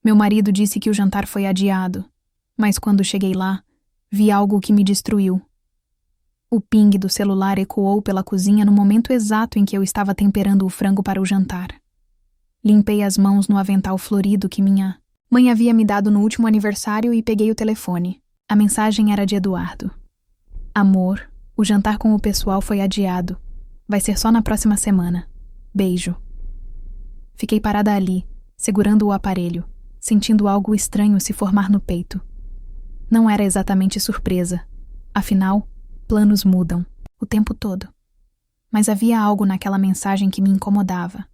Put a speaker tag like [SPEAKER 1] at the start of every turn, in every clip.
[SPEAKER 1] Meu marido disse que o jantar foi adiado, mas quando cheguei lá, vi algo que me destruiu. O ping do celular ecoou pela cozinha no momento exato em que eu estava temperando o frango para o jantar. Limpei as mãos no avental florido que minha mãe havia me dado no último aniversário e peguei o telefone. A mensagem era de Eduardo. Amor, o jantar com o pessoal foi adiado. Vai ser só na próxima semana. Beijo. Fiquei parada ali, segurando o aparelho, sentindo algo estranho se formar no peito. Não era exatamente surpresa. Afinal, planos mudam, o tempo todo. Mas havia algo naquela mensagem que me incomodava.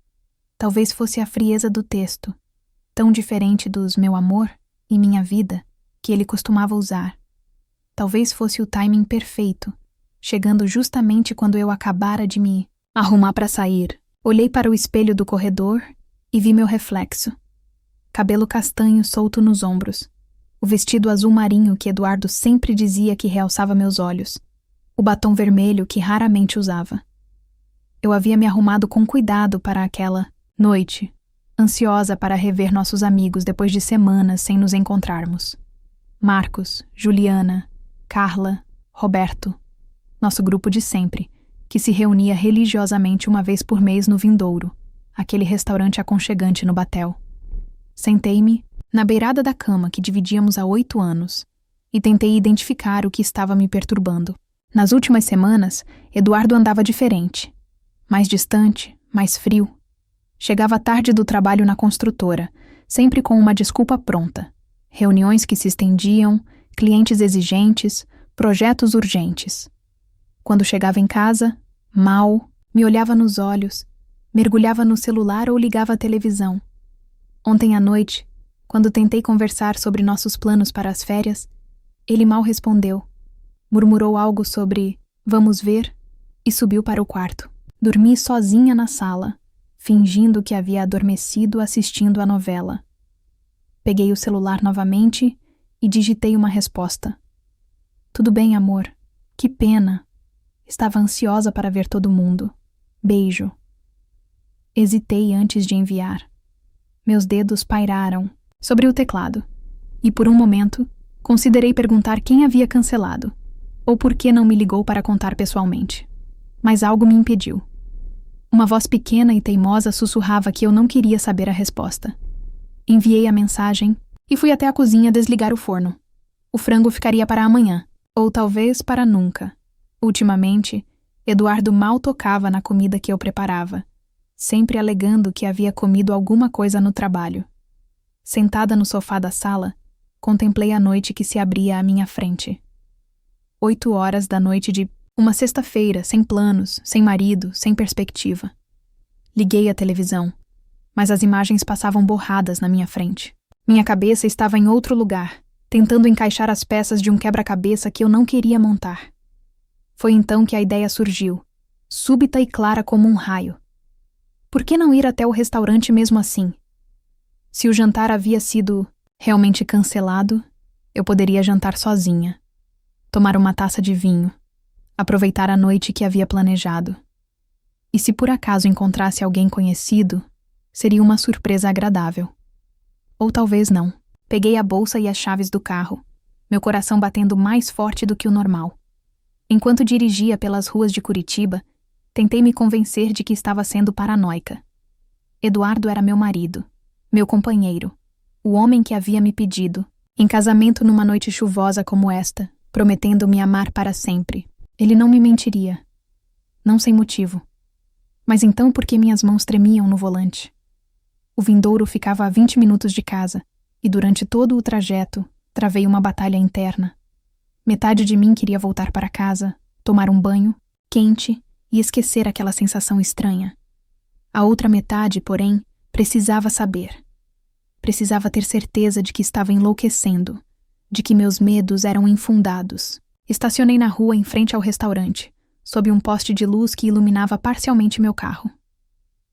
[SPEAKER 1] Talvez fosse a frieza do texto, tão diferente dos meu amor e minha vida que ele costumava usar. Talvez fosse o timing perfeito, chegando justamente quando eu acabara de me arrumar para sair. Olhei para o espelho do corredor e vi meu reflexo. Cabelo castanho solto nos ombros. O vestido azul marinho que Eduardo sempre dizia que realçava meus olhos. O batom vermelho que raramente usava. Eu havia me arrumado com cuidado para aquela noite, ansiosa para rever nossos amigos depois de semanas sem nos encontrarmos. Marcos, Juliana, Carla, Roberto. Nosso grupo de sempre, que se reunia religiosamente uma vez por mês no Vindouro, aquele restaurante aconchegante no Batel. Sentei-me na beirada da cama que dividíamos há 8 anos e tentei identificar o que estava me perturbando. Nas últimas semanas, Eduardo andava diferente. Mais distante, mais frio. Chegava tarde do trabalho na construtora, sempre com uma desculpa pronta. Reuniões que se estendiam, clientes exigentes, projetos urgentes. Quando chegava em casa, mal, me olhava nos olhos, mergulhava no celular ou ligava a televisão. Ontem à noite, quando tentei conversar sobre nossos planos para as férias, ele mal respondeu. Murmurou algo sobre "vamos ver" e subiu para o quarto. Dormi sozinha na sala, fingindo que havia adormecido assistindo a novela. Peguei o celular novamente e digitei uma resposta. Tudo bem, amor. Que pena. Estava ansiosa para ver todo mundo. Beijo. Hesitei antes de enviar. Meus dedos pairaram sobre o teclado e, por um momento, considerei perguntar quem havia cancelado ou por que não me ligou para contar pessoalmente. Mas algo me impediu. Uma voz pequena e teimosa sussurrava que eu não queria saber a resposta. Enviei a mensagem e fui até a cozinha desligar o forno. O frango ficaria para amanhã, ou talvez para nunca. Ultimamente, Eduardo mal tocava na comida que eu preparava, sempre alegando que havia comido alguma coisa no trabalho. Sentada no sofá da sala, contemplei a noite que se abria à minha frente. 8 horas da noite de uma sexta-feira, sem planos, sem marido, sem perspectiva. Liguei a televisão, mas as imagens passavam borradas na minha frente. Minha cabeça estava em outro lugar, tentando encaixar as peças de um quebra-cabeça que eu não queria montar. Foi então que a ideia surgiu, súbita e clara como um raio. Por que não ir até o restaurante mesmo assim? Se o jantar havia sido realmente cancelado, eu poderia jantar sozinha, tomar uma taça de vinho, aproveitar a noite que havia planejado. E se por acaso encontrasse alguém conhecido, seria uma surpresa agradável. Ou talvez não. Peguei a bolsa e as chaves do carro, meu coração batendo mais forte do que o normal. Enquanto dirigia pelas ruas de Curitiba, tentei me convencer de que estava sendo paranoica. Eduardo era meu marido, meu companheiro, o homem que havia me pedido, em casamento numa noite chuvosa como esta, prometendo me amar para sempre. Ele não me mentiria. Não sem motivo. Mas então por que minhas mãos tremiam no volante? O Vindouro ficava a 20 minutos de casa, e durante todo o trajeto, travei uma batalha interna. Metade de mim queria voltar para casa, tomar um banho, quente, e esquecer aquela sensação estranha. A outra metade, porém, precisava saber. Precisava ter certeza de que estava enlouquecendo, de que meus medos eram infundados. Estacionei na rua em frente ao restaurante, sob um poste de luz que iluminava parcialmente meu carro.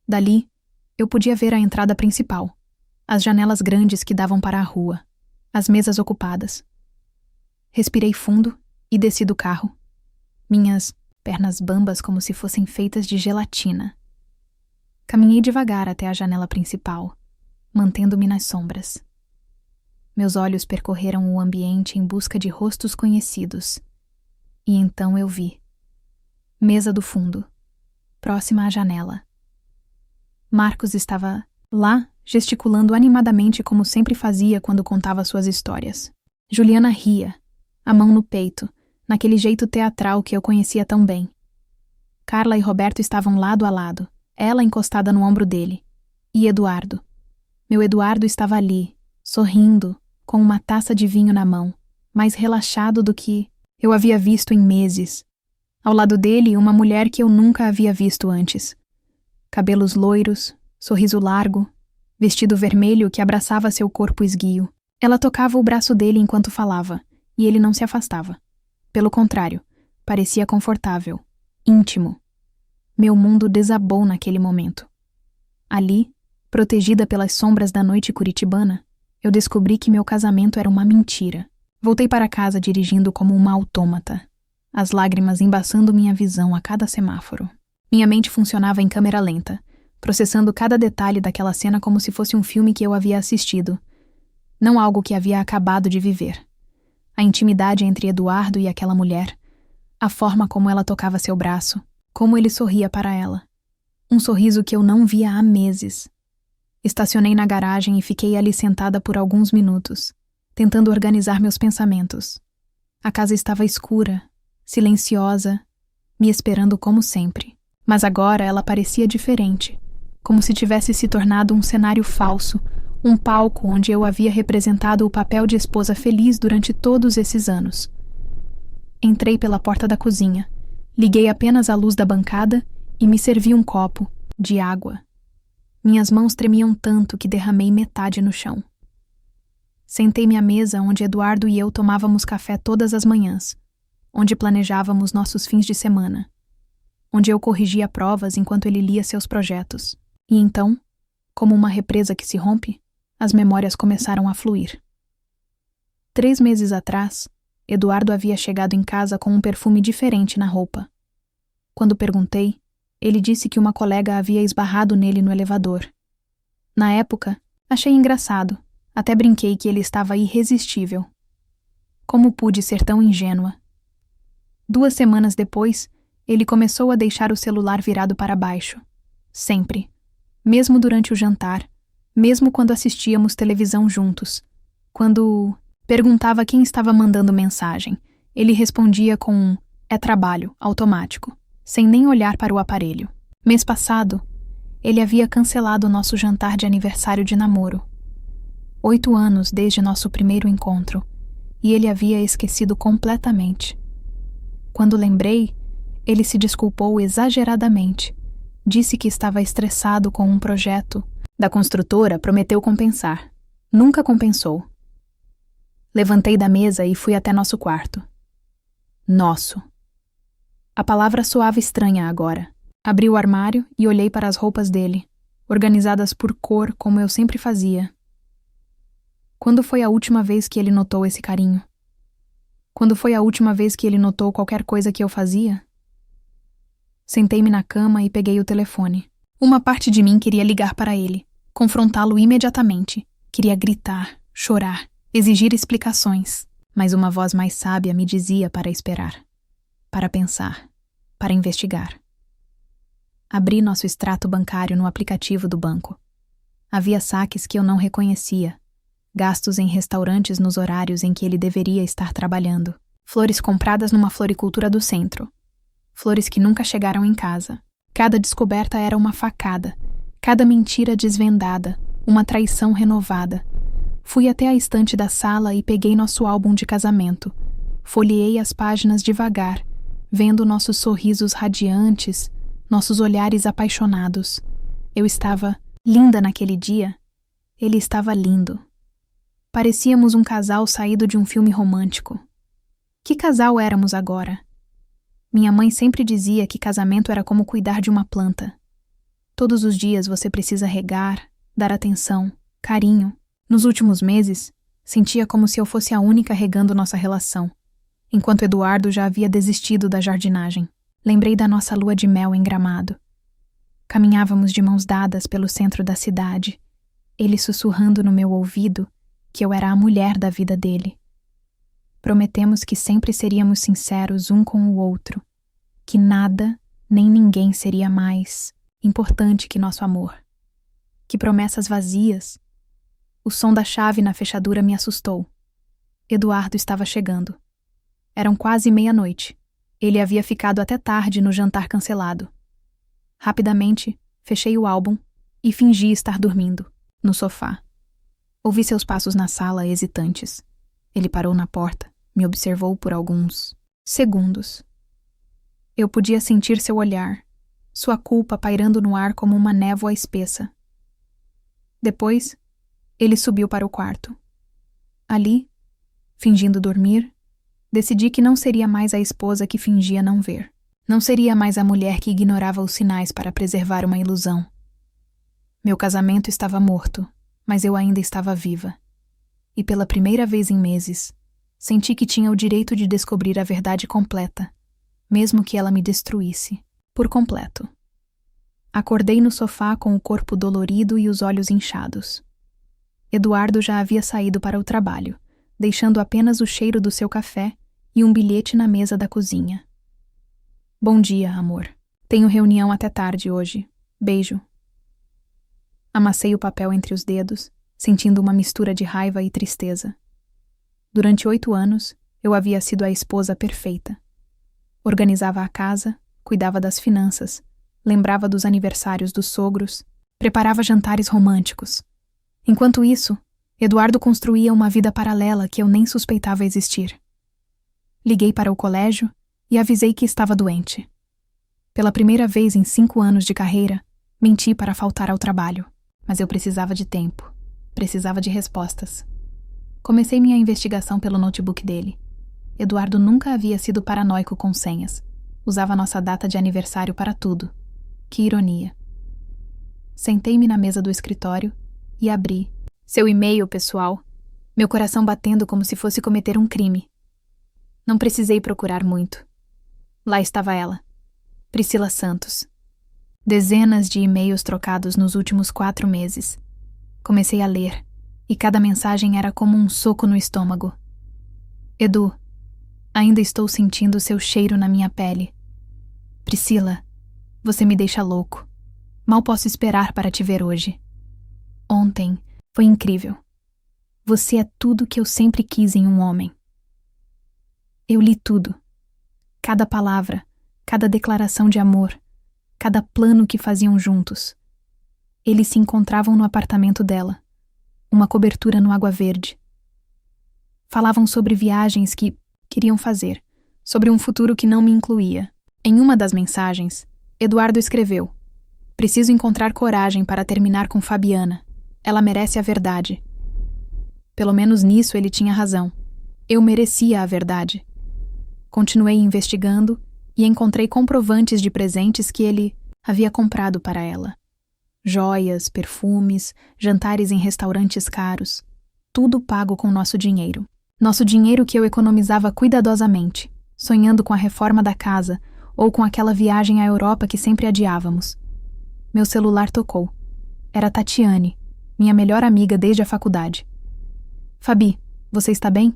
[SPEAKER 1] Dali, eu podia ver a entrada principal, as janelas grandes que davam para a rua, as mesas ocupadas. Respirei fundo e desci do carro. Minhas pernas bambas como se fossem feitas de gelatina. Caminhei devagar até a janela principal, mantendo-me nas sombras. Meus olhos percorreram o ambiente em busca de rostos conhecidos. E então eu vi. Mesa do fundo, próxima à janela. Marcos estava lá, gesticulando animadamente como sempre fazia quando contava suas histórias. Juliana ria, a mão no peito, naquele jeito teatral que eu conhecia tão bem. Carla e Roberto estavam lado a lado, ela encostada no ombro dele. E Eduardo. Meu Eduardo estava ali, sorrindo, com uma taça de vinho na mão, mais relaxado do que eu havia visto em meses. Ao lado dele, uma mulher que eu nunca havia visto antes. Cabelos loiros, sorriso largo, vestido vermelho que abraçava seu corpo esguio. Ela tocava o braço dele enquanto falava, e ele não se afastava. Pelo contrário, parecia confortável, íntimo. Meu mundo desabou naquele momento. Ali, protegida pelas sombras da noite curitibana, eu descobri que meu casamento era uma mentira. Voltei para casa dirigindo como uma autômata, as lágrimas embaçando minha visão a cada semáforo. Minha mente funcionava em câmera lenta, processando cada detalhe daquela cena como se fosse um filme que eu havia assistido, não algo que havia acabado de viver. A intimidade entre Eduardo e aquela mulher, a forma como ela tocava seu braço, como ele sorria para ela. Um sorriso que eu não via há meses. Estacionei na garagem e fiquei ali sentada por alguns minutos, tentando organizar meus pensamentos. A casa estava escura, silenciosa, me esperando como sempre. Mas agora ela parecia diferente, como se tivesse se tornado um cenário falso, um palco onde eu havia representado o papel de esposa feliz durante todos esses anos. Entrei pela porta da cozinha, liguei apenas a luz da bancada e me servi um copo de água. Minhas mãos tremiam tanto que derramei metade no chão. Sentei-me à mesa onde Eduardo e eu tomávamos café todas as manhãs, onde planejávamos nossos fins de semana, onde eu corrigia provas enquanto ele lia seus projetos. E então, como uma represa que se rompe, as memórias começaram a fluir. 3 meses atrás, Eduardo havia chegado em casa com um perfume diferente na roupa. Quando perguntei, ele disse que uma colega havia esbarrado nele no elevador. Na época, achei engraçado, até brinquei que ele estava irresistível. Como pude ser tão ingênua? 2 semanas depois, ele começou a deixar o celular virado para baixo. Sempre. Mesmo durante o jantar, mesmo quando assistíamos televisão juntos. Quando perguntava quem estava mandando mensagem, ele respondia com um "é trabalho", automático, sem nem olhar para o aparelho. Mês passado, ele havia cancelado nosso jantar de aniversário de namoro. 8 anos desde nosso primeiro encontro, e ele havia esquecido completamente. Quando lembrei, ele se desculpou exageradamente. Disse que estava estressado com um projeto. Da construtora prometeu compensar. Nunca compensou. Levantei da mesa e fui até nosso quarto. Nosso. A palavra soava estranha agora. Abri o armário e olhei para as roupas dele, organizadas por cor como eu sempre fazia. Quando foi a última vez que ele notou esse carinho? Quando foi a última vez que ele notou qualquer coisa que eu fazia? Sentei-me na cama e peguei o telefone. Uma parte de mim queria ligar para ele, confrontá-lo imediatamente. Queria gritar, chorar, exigir explicações. Mas uma voz mais sábia me dizia para esperar, para pensar, para investigar. Abri nosso extrato bancário no aplicativo do banco. Havia saques que eu não reconhecia, gastos em restaurantes nos horários em que ele deveria estar trabalhando, flores compradas numa floricultura do centro, flores que nunca chegaram em casa. Cada descoberta era uma facada, cada mentira desvendada, uma traição renovada. Fui até a estante da sala e peguei nosso álbum de casamento. Folheei as páginas devagar, vendo nossos sorrisos radiantes, nossos olhares apaixonados. Eu estava linda naquele dia. Ele estava lindo. Parecíamos um casal saído de um filme romântico. Que casal éramos agora? Minha mãe sempre dizia que casamento era como cuidar de uma planta. Todos os dias você precisa regar, dar atenção, carinho. Nos últimos meses, sentia como se eu fosse a única regando nossa relação, enquanto Eduardo já havia desistido da jardinagem. Lembrei da nossa lua de mel em Gramado. Caminhávamos de mãos dadas pelo centro da cidade, ele sussurrando no meu ouvido que eu era a mulher da vida dele. Prometemos que sempre seríamos sinceros um com o outro, que nada nem ninguém seria mais importante que nosso amor. Que promessas vazias. O som da chave na fechadura me assustou. Eduardo estava chegando. Eram quase meia-noite. Ele havia ficado até tarde no jantar cancelado. Rapidamente, fechei o álbum e fingi estar dormindo, no sofá. Ouvi seus passos na sala, hesitantes. Ele parou na porta, me observou por alguns segundos. Eu podia sentir seu olhar, sua culpa pairando no ar como uma névoa espessa. Depois, ele subiu para o quarto. Ali, fingindo dormir, decidi que não seria mais a esposa que fingia não ver. Não seria mais a mulher que ignorava os sinais para preservar uma ilusão. Meu casamento estava morto, mas eu ainda estava viva. E pela primeira vez em meses, senti que tinha o direito de descobrir a verdade completa, mesmo que ela me destruísse, por completo. Acordei no sofá com o corpo dolorido e os olhos inchados. Eduardo já havia saído para o trabalho, deixando apenas o cheiro do seu café e um bilhete na mesa da cozinha. Bom dia, amor. Tenho reunião até tarde hoje. Beijo. Amassei o papel entre os dedos, sentindo uma mistura de raiva e tristeza. Durante 8 anos, eu havia sido a esposa perfeita. Organizava a casa, cuidava das finanças, lembrava dos aniversários dos sogros, preparava jantares românticos. Enquanto isso, Eduardo construía uma vida paralela que eu nem suspeitava existir. Liguei para o colégio e avisei que estava doente. Pela primeira vez em 5 anos de carreira, menti para faltar ao trabalho, mas eu precisava de tempo, precisava de respostas. Comecei minha investigação pelo notebook dele. Eduardo nunca havia sido paranoico com senhas. Usava nossa data de aniversário para tudo. Que ironia. Sentei-me na mesa do escritório e abri seu e-mail pessoal, meu coração batendo como se fosse cometer um crime. Não precisei procurar muito. Lá estava ela, Priscila Santos. Dezenas de e-mails trocados nos últimos 4 meses. Comecei a ler, e cada mensagem era como um soco no estômago. Edu, ainda estou sentindo seu cheiro na minha pele. Priscila, você me deixa louco. Mal posso esperar para te ver hoje. Ontem foi incrível. Você é tudo que eu sempre quis em um homem. Eu li tudo. Cada palavra, cada declaração de amor, cada plano que faziam juntos. Eles se encontravam no apartamento dela, uma cobertura no Água Verde. Falavam sobre viagens que queriam fazer, sobre um futuro que não me incluía. Em uma das mensagens, Eduardo escreveu: preciso encontrar coragem para terminar com Fabiana. Ela merece a verdade. Pelo menos nisso ele tinha razão. Eu merecia a verdade. Continuei investigando e encontrei comprovantes de presentes que ele havia comprado para ela. Joias, perfumes, jantares em restaurantes caros. Tudo pago com nosso dinheiro. Nosso dinheiro que eu economizava cuidadosamente, sonhando com a reforma da casa ou com aquela viagem à Europa que sempre adiávamos. Meu celular tocou. Era Tatiane, minha melhor amiga desde a faculdade. Fabi, você está bem?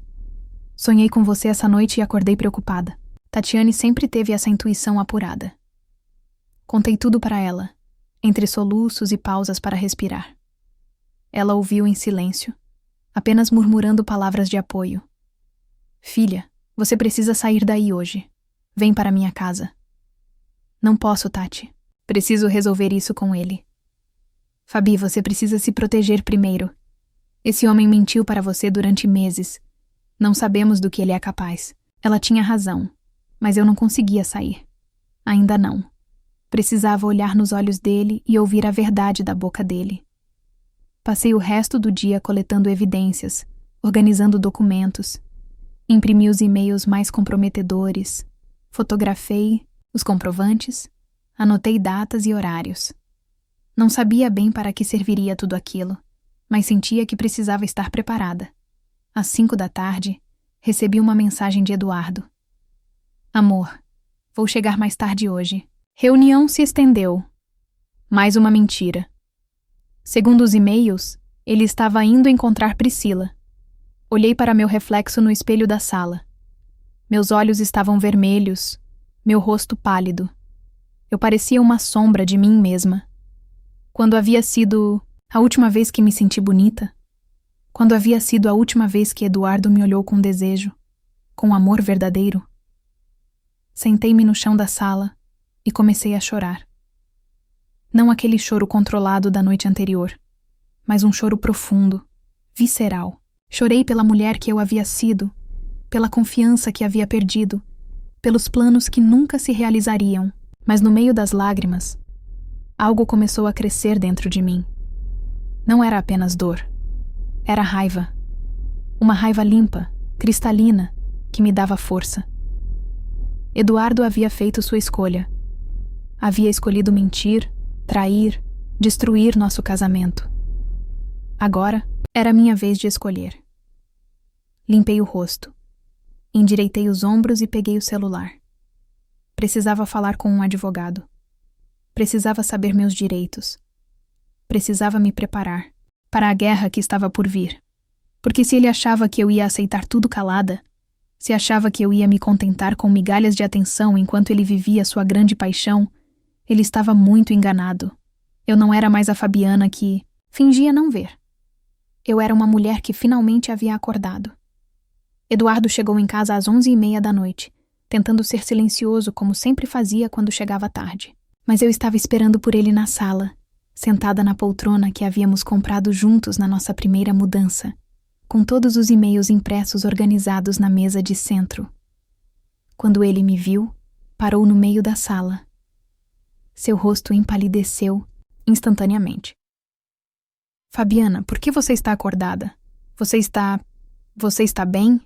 [SPEAKER 1] Sonhei com você essa noite e acordei preocupada. Tatiane sempre teve essa intuição apurada. Contei tudo para ela, entre soluços e pausas para respirar. Ela ouviu em silêncio, apenas murmurando palavras de apoio. Filha, você precisa sair daí hoje. Vem para minha casa. Não posso, Tati. Preciso resolver isso com ele. Fabi, você precisa se proteger primeiro. Esse homem mentiu para você durante meses. Não sabemos do que ele é capaz. Ela tinha razão, mas eu não conseguia sair. Ainda não. Precisava olhar nos olhos dele e ouvir a verdade da boca dele. Passei o resto do dia coletando evidências, organizando documentos. Imprimi os e-mails mais comprometedores. Fotografei os comprovantes. Anotei datas e horários. Não sabia bem para que serviria tudo aquilo, mas sentia que precisava estar preparada. Às 5 da tarde, recebi uma mensagem de Eduardo. Amor, vou chegar mais tarde hoje. Reunião se estendeu. Mais uma mentira. Segundo os e-mails, ele estava indo encontrar Priscila, Olhei para meu reflexo no espelho da sala. Meus olhos estavam vermelhos, meu rosto pálido. Eu parecia uma sombra de mim mesma. Quando havia sido a última vez que me senti bonita? Quando havia sido a última vez que Eduardo me olhou com desejo, com amor verdadeiro? Sentei-me no chão da sala e comecei a chorar. Não aquele choro controlado da noite anterior, mas um choro profundo, visceral. Chorei pela mulher que eu havia sido, pela confiança que havia perdido, pelos planos que nunca se realizariam. Mas no meio das lágrimas, algo começou a crescer dentro de mim. Não era apenas dor. Era raiva. Uma raiva limpa, cristalina, que me dava força. Eduardo havia feito sua escolha. Havia escolhido mentir, trair, destruir nosso casamento. Agora era minha vez de escolher. Limpei o rosto, endireitei os ombros e peguei o celular. Precisava falar com um advogado. Precisava saber meus direitos. Precisava me preparar para a guerra que estava por vir. Porque se ele achava que eu ia aceitar tudo calada, se achava que eu ia me contentar com migalhas de atenção enquanto ele vivia sua grande paixão, ele estava muito enganado. Eu não era mais a Fabiana que fingia não ver. Eu era uma mulher que finalmente havia acordado. Eduardo chegou em casa às 11h30 da noite, tentando ser silencioso como sempre fazia quando chegava tarde. Mas eu estava esperando por ele na sala, sentada na poltrona que havíamos comprado juntos na nossa primeira mudança, com todos os e-mails impressos organizados na mesa de centro. Quando ele me viu, parou no meio da sala. Seu rosto empalideceu instantaneamente. Fabiana, por que você está acordada? Você está bem?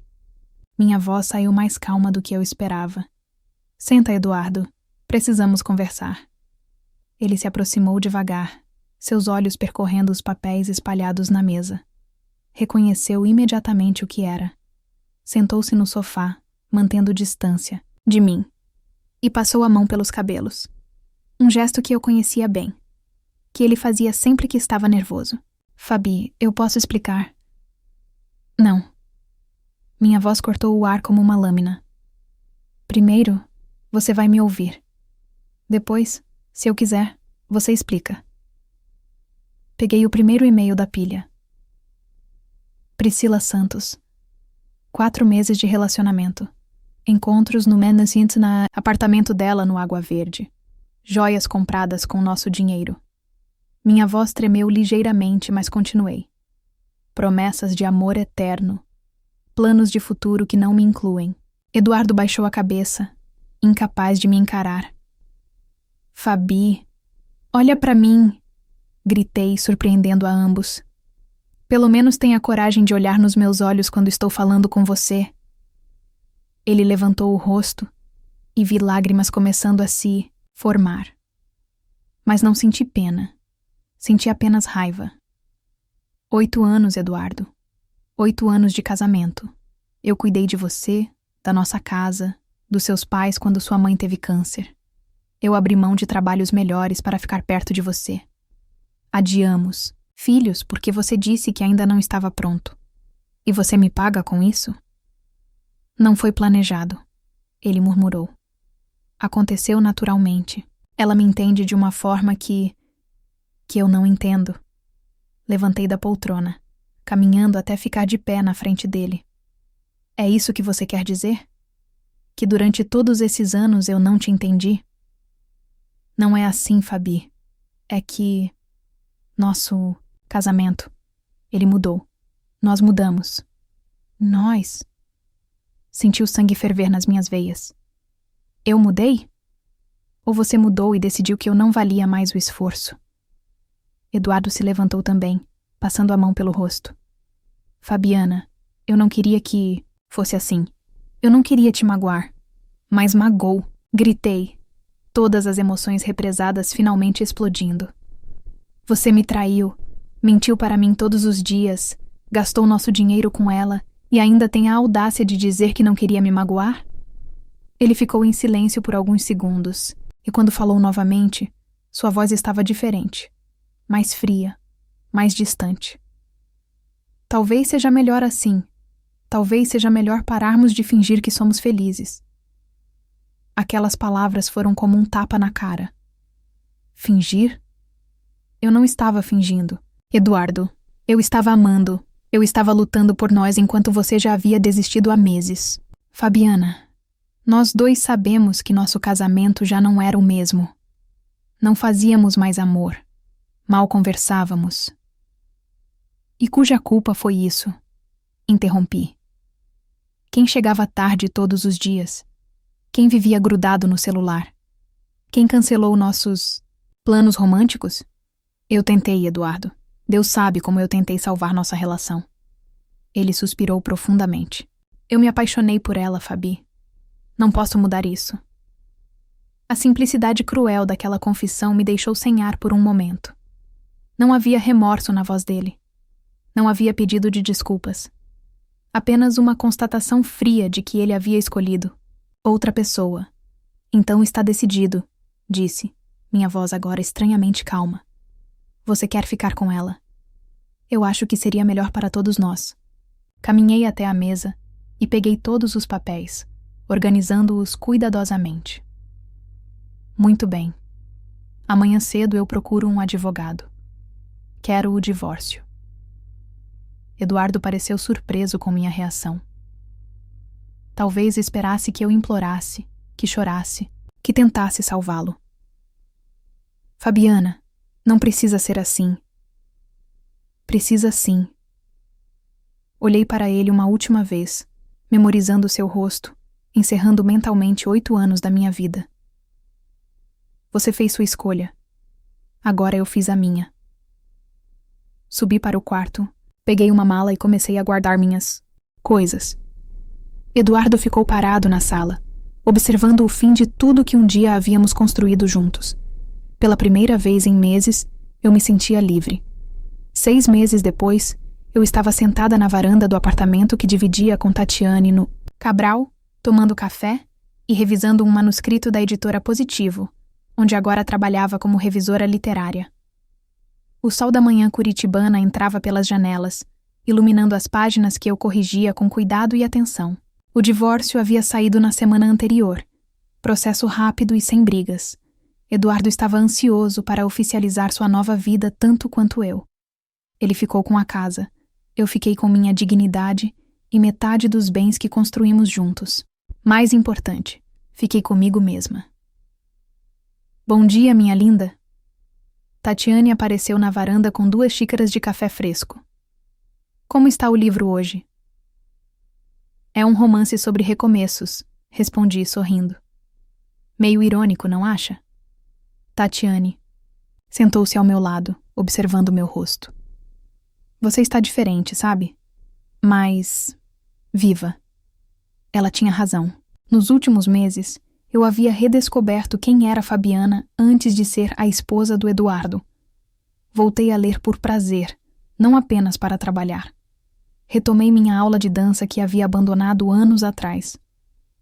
[SPEAKER 1] Minha voz saiu mais calma do que eu esperava. Senta, Eduardo. Precisamos conversar. Ele se aproximou devagar, seus olhos percorrendo os papéis espalhados na mesa. Reconheceu imediatamente o que era. Sentou-se no sofá, mantendo distância de mim, e passou a mão pelos cabelos. Um gesto que eu conhecia bem, que ele fazia sempre que estava nervoso. Fabi, eu posso explicar? Não. Minha voz cortou o ar como uma lâmina. Primeiro, você vai me ouvir. Depois, se eu quiser, você explica. Peguei o primeiro e-mail da pilha. Priscila Santos. 4 meses de relacionamento. Encontros no Menacint na apartamento dela no Água Verde. Joias compradas com nosso dinheiro. Minha voz tremeu ligeiramente, mas continuei. Promessas de amor eterno. Planos de futuro que não me incluem. Eduardo baixou a cabeça, incapaz de me encarar. Fabi, olha pra mim, gritei, surpreendendo a ambos. Pelo menos tenha coragem de olhar nos meus olhos quando estou falando com você. Ele levantou o rosto e vi lágrimas começando a se formar. Mas não senti pena. Senti apenas raiva. 8 anos, Eduardo. 8 anos de casamento. Eu cuidei de você, da nossa casa, dos seus pais quando sua mãe teve câncer. Eu abri mão de trabalhos melhores para ficar perto de você. Adiamos filhos porque você disse que ainda não estava pronto. E você me paga com isso? Não foi planejado, ele murmurou. Aconteceu naturalmente. Ela me entende de uma forma que eu não entendo. Levantei da poltrona, caminhando até ficar de pé na frente dele. É isso que você quer dizer? Que durante todos esses anos eu não te entendi? Não é assim, Fabi. É que nosso casamento, ele mudou. Nós mudamos. Nós? Senti o sangue ferver nas minhas veias. Eu mudei? Ou você mudou e decidiu que eu não valia mais o esforço? Eduardo se levantou também, passando a mão pelo rosto. Fabiana, eu não queria que fosse assim. Eu não queria te magoar. Mas magoou. Gritei, todas as emoções represadas finalmente explodindo. Você me traiu, mentiu para mim todos os dias, gastou nosso dinheiro com ela e ainda tem a audácia de dizer que não queria me magoar? Ele ficou em silêncio por alguns segundos, e quando falou novamente, sua voz estava diferente, mais fria, mais distante. Talvez seja melhor assim, Talvez seja melhor pararmos de fingir que somos felizes. Aquelas palavras foram como um tapa na cara. Fingir? Eu não estava fingindo. Eduardo, eu estava amando. Eu estava lutando por nós enquanto você já havia desistido há meses. Fabiana, nós dois sabemos que nosso casamento já não era o mesmo. Não fazíamos mais amor. Mal conversávamos. E cuja culpa foi isso? Interrompi. Quem chegava tarde todos os dias? Quem vivia grudado no celular? Quem cancelou nossos planos românticos? Eu tentei, Eduardo. Deus sabe como eu tentei salvar nossa relação. Ele suspirou profundamente. Eu me apaixonei por ela, Fabi. Não posso mudar isso. A simplicidade cruel daquela confissão me deixou sem ar por um momento. Não havia remorso na voz dele. Não havia pedido de desculpas. Apenas uma constatação fria de que ele havia escolhido outra pessoa. Então está decidido, disse, minha voz agora estranhamente calma. Você quer ficar com ela? Eu acho que seria melhor para todos nós. Caminhei até a mesa e peguei todos os papéis, organizando-os cuidadosamente. Muito bem. Amanhã cedo eu procuro um advogado. Quero o divórcio. Eduardo pareceu surpreso com minha reação. Talvez esperasse que eu implorasse, que chorasse, que tentasse salvá-lo. Fabiana, não precisa ser assim. Precisa sim. Olhei para ele uma última vez, memorizando seu rosto, encerrando mentalmente 8 anos da minha vida. Você fez sua escolha. Agora eu fiz a minha. Subi para o quarto, peguei uma mala e comecei a guardar minhas coisas. Eduardo ficou parado na sala, observando o fim de tudo que um dia havíamos construído juntos. Pela primeira vez em meses, eu me sentia livre. 6 meses depois, eu estava sentada na varanda do apartamento que dividia com Tatiane no Cabral, tomando café e revisando um manuscrito da editora Positivo, onde agora trabalhava como revisora literária. O sol da manhã curitibana entrava pelas janelas, iluminando as páginas que eu corrigia com cuidado e atenção. O divórcio havia saído na semana anterior. Processo rápido e sem brigas. Eduardo estava ansioso para oficializar sua nova vida tanto quanto eu. Ele ficou com a casa. Eu fiquei com minha dignidade e metade dos bens que construímos juntos. Mais importante, fiquei comigo mesma. Bom dia, minha linda. Tatiane apareceu na varanda com 2 xícaras de café fresco. Como está o livro hoje? É um romance sobre recomeços, respondi sorrindo. Meio irônico, não acha? Tatiane sentou-se ao meu lado, observando meu rosto. Você está diferente, sabe? Mas viva. Ela tinha razão. Nos últimos meses, eu havia redescoberto quem era Fabiana antes de ser a esposa do Eduardo. Voltei a ler por prazer, não apenas para trabalhar. Retomei minha aula de dança que havia abandonado anos atrás.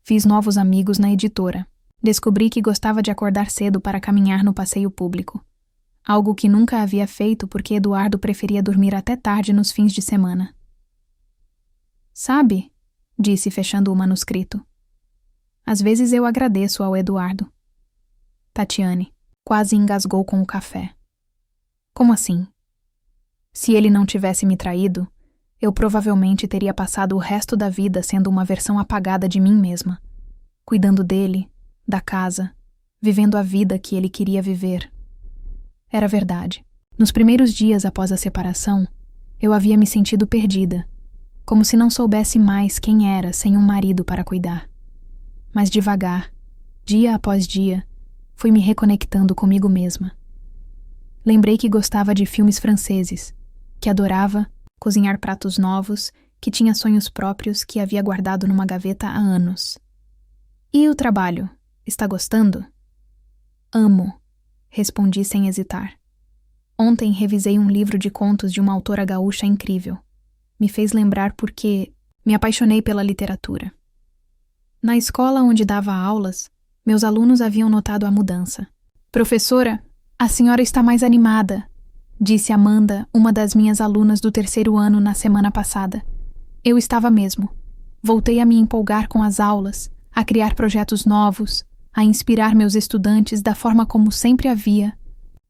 [SPEAKER 1] Fiz novos amigos na editora. Descobri que gostava de acordar cedo para caminhar no passeio público. Algo que nunca havia feito porque Eduardo preferia dormir até tarde nos fins de semana. Sabe, disse fechando o manuscrito. Às vezes eu agradeço ao Eduardo. Tatiane quase engasgou com o café. Como assim? Se ele não tivesse me traído, eu provavelmente teria passado o resto da vida sendo uma versão apagada de mim mesma, cuidando dele, da casa, vivendo a vida que ele queria viver. Era verdade. Nos primeiros dias após a separação, eu havia me sentido perdida, como se não soubesse mais quem era sem um marido para cuidar. Mas devagar, dia após dia, fui me reconectando comigo mesma. Lembrei que gostava de filmes franceses, que adorava cozinhar pratos novos, que tinha sonhos próprios que havia guardado numa gaveta há anos. E o trabalho? Está gostando? Amo, respondi sem hesitar. Ontem revisei um livro de contos de uma autora gaúcha incrível. Me fez lembrar porque me apaixonei pela literatura. Na escola onde dava aulas, meus alunos haviam notado a mudança. Professora, a senhora está mais animada, disse Amanda, uma das minhas alunas do 3º ano na semana passada. Eu estava mesmo. Voltei a me empolgar com as aulas, a criar projetos novos, a inspirar meus estudantes da forma como sempre havia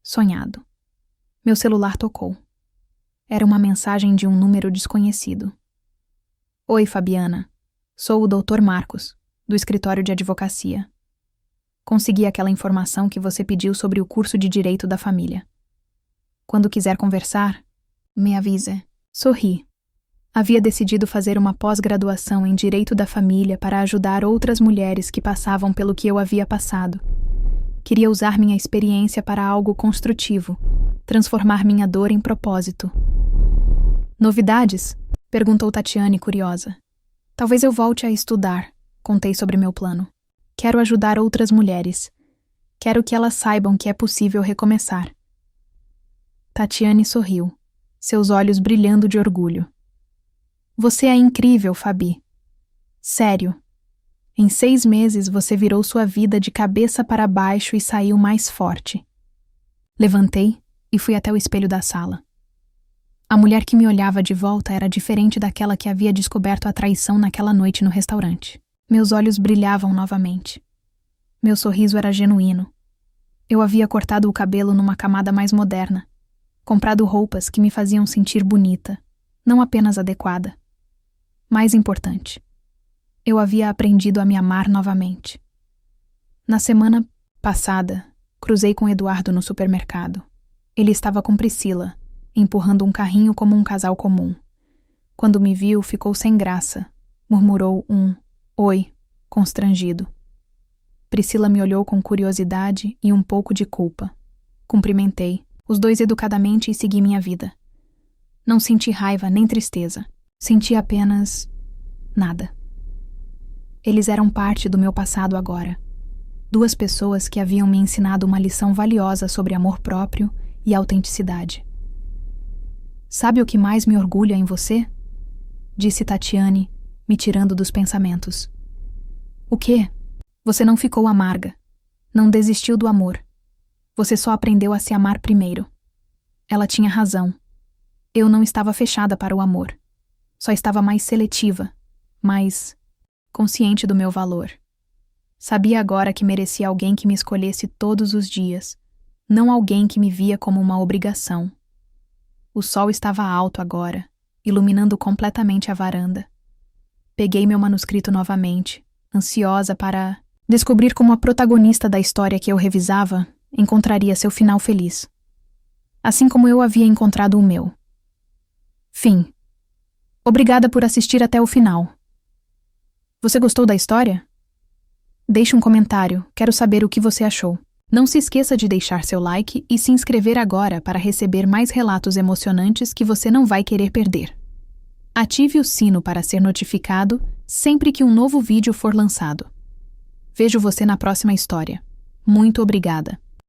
[SPEAKER 1] sonhado. Meu celular tocou. Era uma mensagem de um número desconhecido. Oi, Fabiana. Sou o Dr. Marcos, do escritório de advocacia. Consegui aquela informação que você pediu sobre o curso de Direito da Família. Quando quiser conversar, me avise. Sorri. Havia decidido fazer uma pós-graduação em Direito da Família para ajudar outras mulheres que passavam pelo que eu havia passado. Queria usar minha experiência para algo construtivo, transformar minha dor em propósito. Novidades? Perguntou Tatiane, curiosa. Talvez eu volte a estudar, contei sobre meu plano. Quero ajudar outras mulheres. Quero que elas saibam que é possível recomeçar. Tatiane sorriu, seus olhos brilhando de orgulho. Você é incrível, Fabi. Sério. Em 6 meses você virou sua vida de cabeça para baixo e saiu mais forte. Levantei e fui até o espelho da sala. A mulher que me olhava de volta era diferente daquela que havia descoberto a traição naquela noite no restaurante. Meus olhos brilhavam novamente. Meu sorriso era genuíno. Eu havia cortado o cabelo numa camada mais moderna, comprado roupas que me faziam sentir bonita, não apenas adequada. Mais importante, eu havia aprendido a me amar novamente. Na semana passada, cruzei com Eduardo no supermercado. Ele estava com Priscila, empurrando um carrinho como um casal comum. Quando me viu, ficou sem graça. Murmurou um "oi", constrangido. Priscila me olhou com curiosidade e um pouco de culpa. Cumprimentei, os dois educadamente, e segui minha vida. Não senti raiva nem tristeza. Senti apenas nada. Eles eram parte do meu passado agora. 2 pessoas que haviam me ensinado uma lição valiosa sobre amor próprio e autenticidade. Sabe o que mais me orgulha em você? Disse Tatiane, me tirando dos pensamentos. O quê? Você não ficou amarga. Não desistiu do amor. Você só aprendeu a se amar primeiro. Ela tinha razão. Eu não estava fechada para o amor. Só estava mais seletiva, mais consciente do meu valor. Sabia agora que merecia alguém que me escolhesse todos os dias, não alguém que me via como uma obrigação. O sol estava alto agora, iluminando completamente a varanda. Peguei meu manuscrito novamente, ansiosa para descobrir como a protagonista da história que eu revisava encontraria seu final feliz. Assim como eu havia encontrado o meu. Fim. Obrigada por assistir até o final. Você gostou da história? Deixe um comentário, quero saber o que você achou. Não se esqueça de deixar seu like e se inscrever agora para receber mais relatos emocionantes que você não vai querer perder. Ative o sino para ser notificado sempre que um novo vídeo for lançado. Vejo você na próxima história. Muito obrigada.